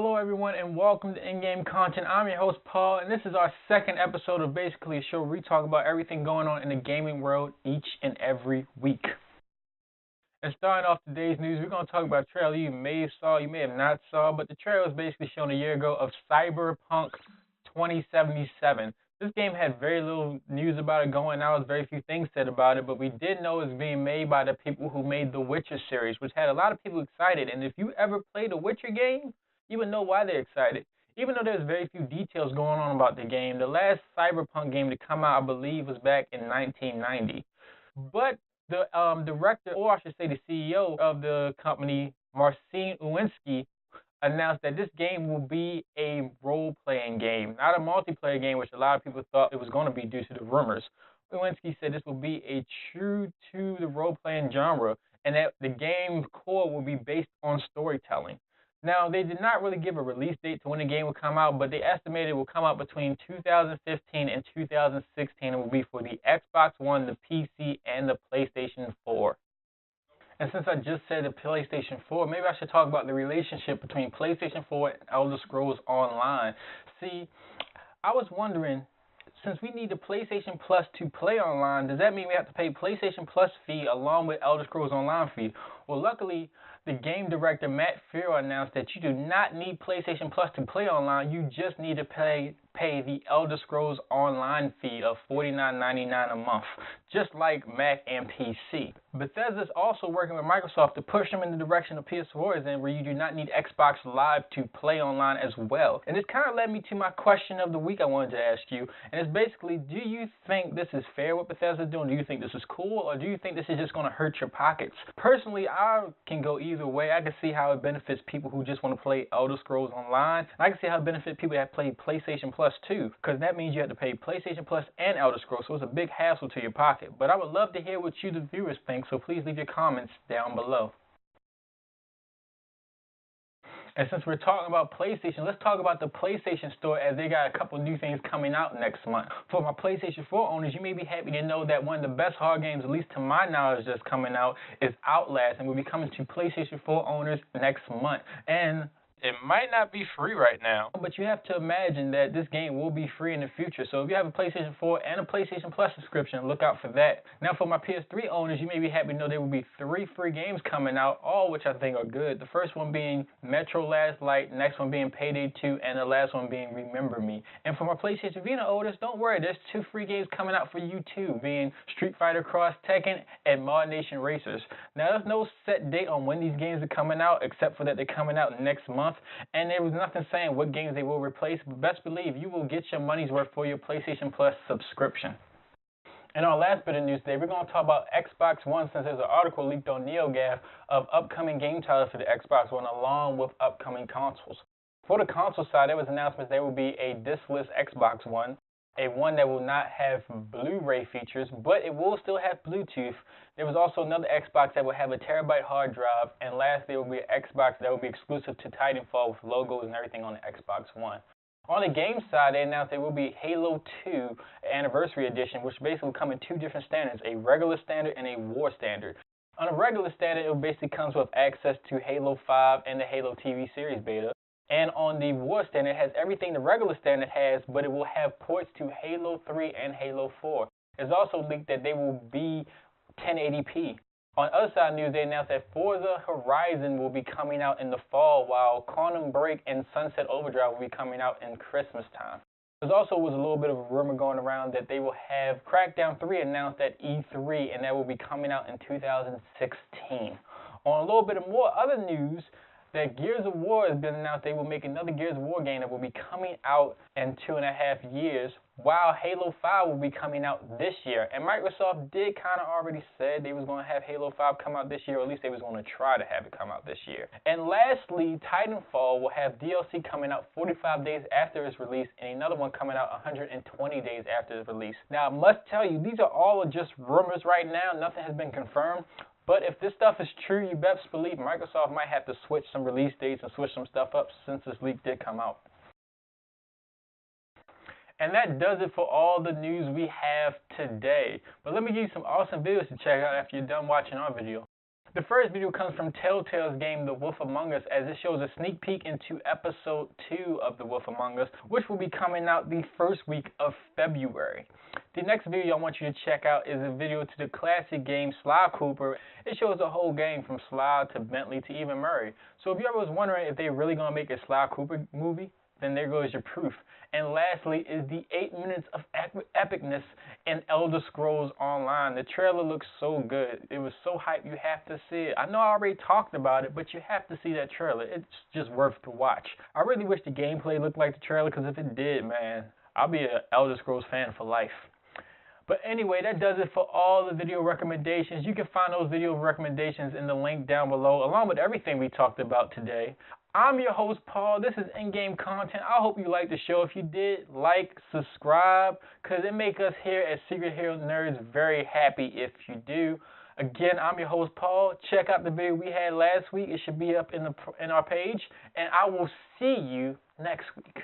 Hello everyone and welcome to In-Game Content. I'm your host Paul and this is our second episode of basically a show where we talk about everything going on in the gaming world each and every week. And starting off today's news, we're going to talk about a trailer you may have saw, you may have not saw, but the trailer was basically shown a year ago of Cyberpunk 2077. This game had very little news about it going out, very few things said about it, but we did know it was being made by the people who made the Witcher series, which had a lot of people excited. And if you ever played a Witcher game, you would know why they're excited. Even though there's very few details going on about the game, the last Cyberpunk game to come out, I believe, was back in 1990. But the director, or I should say the CEO of the company, Marcin Uwinski, announced that this game will be a role-playing game, not a multiplayer game, which a lot of people thought it was going to be due to the rumors. Uwinski said this will be a true to the role-playing genre, and that the game's core will be based on storytelling. Now, they did not really give a release date to when the game will come out, but they estimated it will come out between 2015 and 2016 and will be for the Xbox One, the PC, and the PlayStation 4. And since I just said the PlayStation 4, maybe I should talk about the relationship between PlayStation 4 and Elder Scrolls Online. See, I was wondering, since we need the PlayStation Plus to play online, does that mean we have to pay PlayStation Plus fee along with Elder Scrolls Online fee? Well, luckily, the game director Matt Farrell announced that you do not need PlayStation Plus to play online. You just need to pay the Elder Scrolls Online fee of $49.99 a month, just like Mac and PC. Bethesda is also working with Microsoft to push them in the direction of PS4 is in, where you do not need Xbox Live to play online as well. And this kind of led me to my question of the week I wanted to ask you, and it's basically, do you think this is fair what Bethesda is doing? Do you think this is cool, or do you think this is just going to hurt your pockets? Personally, I can go either way. I can see how it benefits people who just want to play Elder Scrolls Online, and I can see how it benefits people that play PlayStation Plus too, because that means you have to pay PlayStation Plus and Elder Scrolls, so it's a big hassle to your pocket. But I would love to hear what you, the viewers, think, so please leave your comments down below. And since we're talking about PlayStation, let's talk about the PlayStation Store, as they got a couple new things coming out next month. For my PlayStation 4 owners, you may be happy to know that one of the best horror games, at least to my knowledge, that's coming out is Outlast, and will be coming to PlayStation 4 owners next month. And it might not be free right now, but you have to imagine that this game will be free in the future. So if you have a PlayStation 4 and a PlayStation Plus subscription, look out for that. Now for my PS3 owners, you may be happy to know there will be 3 free games coming out, all which I think are good. The first one being Metro Last Light, next one being Payday 2, and the last one being Remember Me. And for my PlayStation Vita owners, don't worry, there's 2 free games coming out for you too, being Street Fighter Cross Tekken and Mod Nation Racers. Now there's no set date on when these games are coming out, except for that they're coming out next month. And there was nothing saying what games they will replace, but best believe you will get your money's worth for your PlayStation Plus subscription. And our last bit of news today, we're going to talk about Xbox One, since there's an article leaked on NeoGAF of upcoming game titles for the Xbox One along with upcoming consoles. For the console side, there was announcements there will be a discless Xbox One, a one that will not have Blu-ray features, but it will still have Bluetooth. There was also another Xbox that will have a terabyte hard drive, and lastly, there will be an Xbox that will be exclusive to Titanfall with logos and everything on the Xbox One. On the game side, they announced there will be Halo 2 Anniversary Edition, which basically will come in 2 different standards, a regular standard and a war standard. On a regular standard, it basically comes with access to Halo 5 and the Halo TV series beta. And on the War Standard, it has everything the regular standard has, but it will have ports to Halo 3 and Halo 4. It's also leaked that they will be 1080p. On the other side of news, they announced that Forza Horizon will be coming out in the fall, while Quantum Break and Sunset Overdrive will be coming out in Christmas time. There also was a little bit of a rumor going around that they will have Crackdown 3 announced at E3, and that will be coming out in 2016. On a little bit of more other news, that Gears of War has been announced. They will make another Gears of War game that will be coming out in 2.5 years, while Halo 5 will be coming out this year. And Microsoft did kind of already said they was going to have Halo 5 come out this year, or at least they was going to try to have it come out this year. And lastly, Titanfall will have DLC coming out 45 days after its release, and another one coming out 120 days after its release. Now, I must tell you, these are all just rumors right now. Nothing has been confirmed. But if this stuff is true, you best believe Microsoft might have to switch some release dates and switch some stuff up since this leak did come out. And that does it for all the news we have today. But let me give you some awesome videos to check out after you're done watching our video. The first video comes from Telltale's game The Wolf Among Us, as it shows a sneak peek into episode 2 of The Wolf Among Us, which will be coming out the first week of February. The next video I want you to check out is a video to the classic game Sly Cooper. It shows the whole game from Sly to Bentley to even Murray. So if you ever was wondering if they're really going to make a Sly Cooper movie, then there goes your proof. And lastly is the 8 minutes of epicness in Elder Scrolls Online. The trailer looks so good. It was so hype, you have to see it. I know I already talked about it, but you have to see that trailer. It's just worth the watch. I really wish the gameplay looked like the trailer, because if it did, man, I'll be an Elder Scrolls fan for life. But anyway, that does it for all the video recommendations. You can find those video recommendations in the link down below, along with everything we talked about today. I'm your host, Paul. This is In-Game Content. I hope you liked the show. If you did, like, subscribe, because it makes us here at Secret Hero Nerds very happy if you do. Again, I'm your host, Paul. Check out the video we had last week. It should be up in our page. And I will see you next week.